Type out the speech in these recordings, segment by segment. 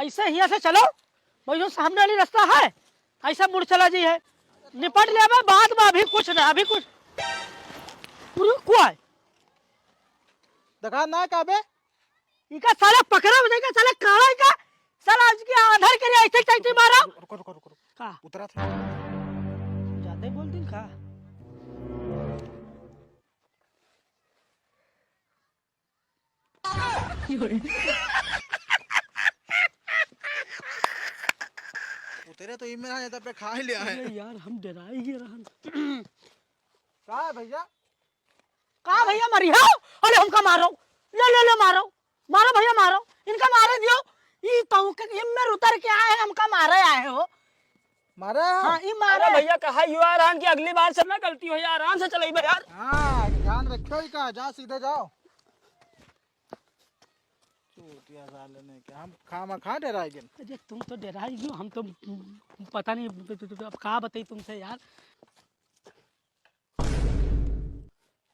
ऐसे यहाँ से चलो, भाई जो सामने वाली रास्ता है ऐसा मुड़ चला जी है, निपट ले बाद में, अभी कुछ ना, अभी कुछ कुआ दुकान ना काबे इका साला पकड़ा हो जाएगा, साला काला का साला आज के आधार के लिए ऐसे टाइट मारा। रुको रुको रुको का उतरा था ज्यादा ही बोल दिन का उतरे तो इमें ना पे खा ही लिया है। अरे यार हम डरा ही रहन का है भैया? का भैया मरिया, अरे हमका मारो, ले ले ले मारो मारो भैया मारो, इनका मारे दियो, ये तो के इनमें उतर के आए हमका मारे आए हो। मारा हां ये मारे अरे भैया कहा यू आराम की अगली बार से ना गलती हो यार, आराम से चलाइए यार। हाँ ध्यान रखो ही का, जा सीधे जाओ। चूतिया साले ने क्या हम खामा खा डरा गए। अरे तुम तो डरा ही हो, हम तो पता नहीं अब का बताई तुमसे यार।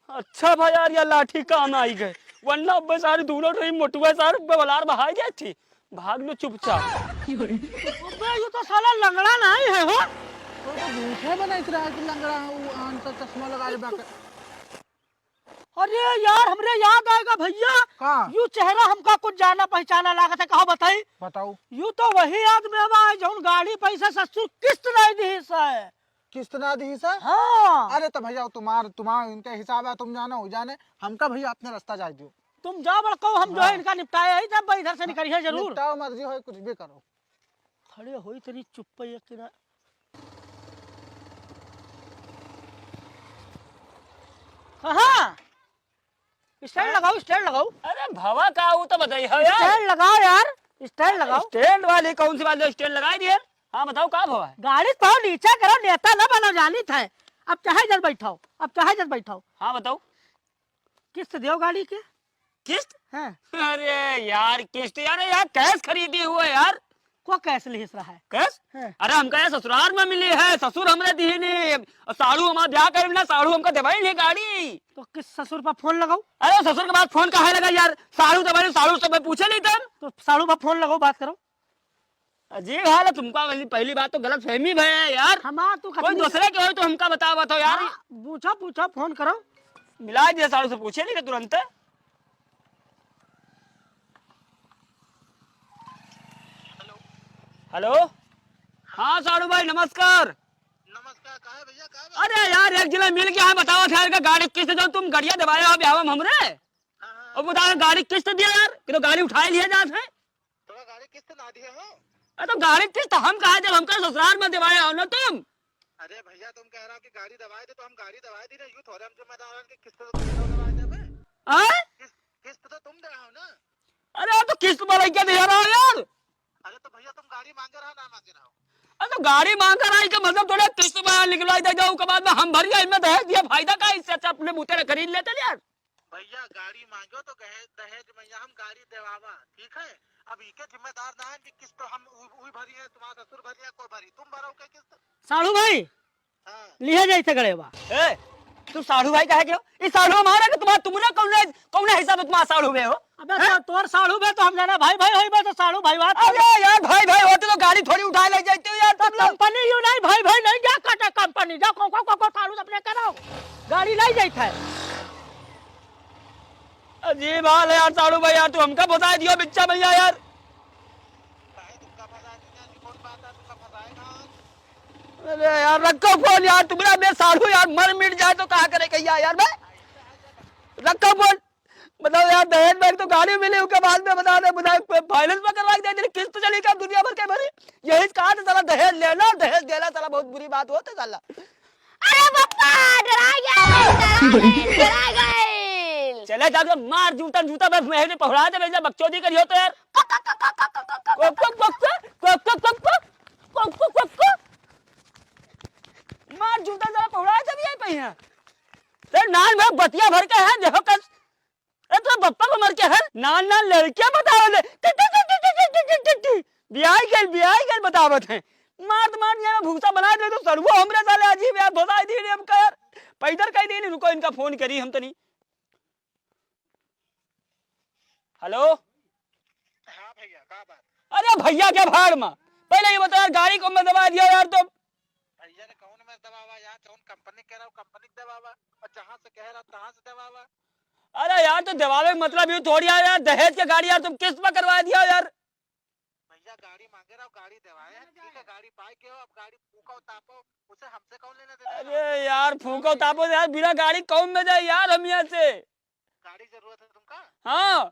अच्छा भाई यार, ये लाठी काम आई गए, वरना अब सारी दूर रही मोटुआ सार बलार बहा गया थी, भाग लो चुपचाप। अबे ये तो साला लंगड़ा नहीं है हो, तो झूठे बना इतना कि लंगड़ा वो आंसर चश्मा लगा ले बाके। अरे यार हमरे याद आएगा भैया, का यू चेहरा हमका कुछ जाना पहचाना लागत है, कहा बताई। बताओ। यू तो वही आदमी है जो गाड़ी पैसा ससुर किस्त नहीं दी से। किस्त ना दी सर? हाँ अरे तो भैया तुम्हारा इनका हिसाब है, तुम जानो हो जाने, हमका भैया अपने रास्ता जा दियो। तुम जा बड़को, हम जो है इनका निपटाया ही, जब इधर से निकलिए जरूर। निपटाओ मर्जी हो कुछ भी करो। खड़े होई तेरी चुप एक किना कहाँ स्टैंड लगाओ, स्टैंड लगाओ, अरे भवा का वो तो बताइए यार। स्टैंड लगाओ यार, स्टैंड लगाओ। स्टैंड वाली कौन सी बात, स्टैंड लगाई दिए। हाँ बताओ का भवा है। गाड़ी तो नीचे करो, नेता ना बनो, जानी था। अब चाहे जब बैठाओ, अब चाहे जब बैठाओ। हाँ बताओ। किस्त दो गाड़ी के। किस्त? हाँ अरे यार किस्त यार, यार कैश खरीदी हुआ है यार। को कैश लिख रहा है कैश? हाँ। अरे हमका ये ससुराल में मिली है, ससुर हमने दी नहीं, साड़ू हमारा ब्याह कर ना, साड़ू हमका दबाई नहीं गाड़ी। तो किस ससुर पर फोन लगाओ। अरे ससुर के बाद फोन कहा लगा यार, साड़ू दबाई, साड़ू से पूछे नहीं तुम। तो साड़ू पर फोन लगाओ, बात करो। अजीब हाल है तुमका, पहली बात तो गलत फहमी है यार। हमारा तो कोई दूसरे के हो तो हमका बताओ यार। पूछो पूछो, फोन करो। मिला दिया, साड़ू से पूछे नहीं तुरंत। हेलो हाँ साड़ू भाई नमस्कार। नमस्कार। कहा है भैया? कहा है? अरे यार एक जिला मिल गया है, बताओ यार का गाड़ी किस्त जो तुम गड़िया दबाए हो ब्याह में हमरे, और बताओ गाड़ी किस्त दिया यार कि तो गाड़ी उठाई लिया जात है। तो गाड़ी किस्त ना दिए हो? अरे तो गाड़ी किस्त हम कहा जब हमका ससुराल में दबाए हो ना तुम। अरे भैया तुम कह रहा हो कि गाड़ी दबाए दे, तो हम गाड़ी दबाए दी ना, यूं थोड़े हम जिम्मेदार की किस्त तो तुम दबाए दे बे। आए? किस्त तो तुम दे रहे हो ना। अरे तो किस्त वाला क्या दे रहा हो यार। अरे तो भैया तुम गाड़ी मांग रहे हो ना मांग रहे हो? अरे तो गाड़ी मांग कर आई का मतलब थोड़ा किस्त में निकलवाई दे जाओ, के बाद में हम भरिया इनमें दहेज दिया, फायदा का, इससे अच्छा अपने मुँह खरीद लेते यार। भैया गाड़ी मांगो तो दहेज भैया हम गाड़ी देवावा, ठीक है। अब इके जिम्मेदार ना है कि किस्त हम उही भरी है, तुम्हारा ससुर भरी है, कोई भरी तुम भरो के किस्त। साड़ू भाई हाँ लिया जाए थे गड़े बा। ए तुम साड़ू भाई कहे क्यों? इस साड़ू हमारा कि तुम्हारा, तुमने कौन हिसाब तुम्हारा साड़ू में हो? अबे तोर साड़ू में तो हम जाना भाई भाई होई बा, तो साड़ू भाई बात। अरे यार भाई भाई होते तो गाड़ी थोड़ी उठा ले जाती हो यार तुम लोग। कंपनी यू नहीं भाई भाई नहीं, जा काटे कंपनी, जा को साड़ू अपने कराओ, गाड़ी लाई जाई था। अजीब हाल है यार साड़ू भाई यार, तू हमका बता दियो बिच्चा भैया यार। तुमका फंसा दिया, कौन बात है तुमका फंसाएगा? अरे यार रखो फोन यार, तुम्हारा मैं साड़ू यार मर मिट जाए तो कहा करे कहिया यार मैं। रखो फोन, बताओ यार दहेज में तो गाड़ी मिली, उसके बाद में बता दे फाइनेंस में करवा दे, किस्त चली का दुनिया भर के भरी, यही कहा था साला दहेज लेना दहेज देना, साला बहुत बुरी बात होती साला। अरे पप्पा डरा गए। चले जाके मार जूता जूता में मेहने पहुड़ा दे भैया, बकचोदी करियो तो यार। मार जूता जरा पहुड़ा दे भी पे है तेरे नान में बतिया भर के है देखो कस। अरे तो बप्पा को मर के है नान नान लड़कियां बताओ ले बियाई गल बतावत है, मार ये भूसा बना दे तो सड़वो हमरे साले अजीब यार धोता दी हम का यार पैदल कह दी। रुको इनका फोन करी हम तो नहीं। हेलो हाँ भैया का बात? अरे भैया क्या भाड़ में, पहले ये बता यार गाड़ी को मैं दबा दिया यार तुम। भैया ने कौन में दबावा यार, कौन कंपनी कह रहा हूँ कंपनी दबावा, और जहाँ से कह रहा तहाँ से दबावा। अरे यार तो दबावे का मतलब ये थोड़ी यार, दहेज की गाड़ी यार तुम किस्त में करवा दिया यार। भैया गाड़ी मांगे रहा हूँ, गाड़ी दबाया, ठीक है गाड़ी पाए के हो, अब गाड़ी फूको तापो, उसे हमसे कौन लेने देना। अरे यार फूको तापो यार, बिना गाड़ी कौन में जाए यार हम यहाँ से। गाड़ी जरूरत है तुमका। हाँ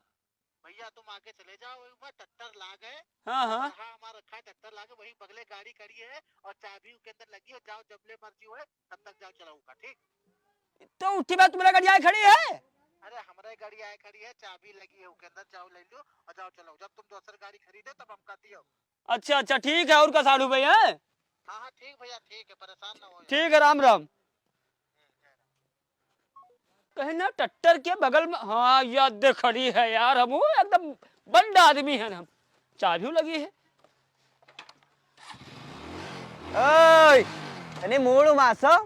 भैया तुम आगे चले जाओ, ट्रैक्टर लाग है। हाँ हाँ हाँ हमारा रखा ट्रैक्टर लागे, वही बगले गाड़ी खड़ी है और चाबी उसके अंदर लगी है, जाओ जब ले मर्जी हो तब तक जाओ चलाऊंगा, ठीक। तो उठी बात तुम्हारा गाड़ी आई खड़ी है। अरे हमारे गाड़ी आए खड़ी है, चाबी लगी है उसके अंदर, जाओ ले लो और जाओ चलाओ, जब तुम दूसरी गाड़ी खरीदे तब हम कहती हो। अच्छा अच्छा ठीक है, और का साढ़ू भाई है। हाँ हाँ ठीक भैया ठीक है, परेशान ना हो। ठीक है राम राम। कहे ना ट्रैक्टर के बगल में, हाँ याद खड़ी है यार, हम एकदम बंड आदमी है हम, चाबी लगी है। ओए तने मूड मासो,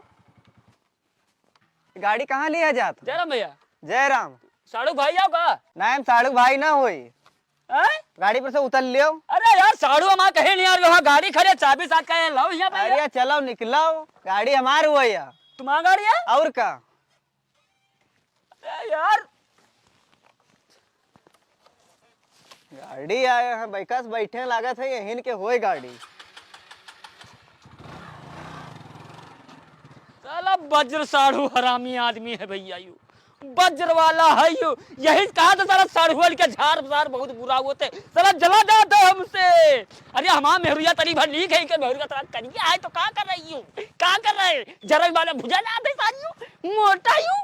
गाड़ी कहाँ लिया जात? जयराम भैया। जयराम साढ़ू भाई आओ का? नाम साड़ू भाई ना होई, गाड़ी पर से उतर लियो। अरे यार साढ़ू हमारा कहे नहीं यार, वहाँ गाड़ी खड़े, चाबी साथ का लाओ यहाँ पे। अरे चलो निकलो, गाड़ी हमार हुआ या तुम्हारा गाड़ी है और का। अरे यार गाड़ी आया है, बैकस बैठे लागत है यहीं के होए गाड़ी। साला वज्र साढ़ू हरामी आदमी है भैया, यू वज्र वाला है यू, यही कहा था सारा साढ़ू के झाड़ बजार बहुत बुरा होते, साला जला जाता हमसे। अरे हमारा मेहरुआ तरी भर लीक है, मेहरुआ तरा करिया है तो क्या कर रही हूँ, क्या कर रहे जरा वाले भुजा ना आते सारी मोटा यू।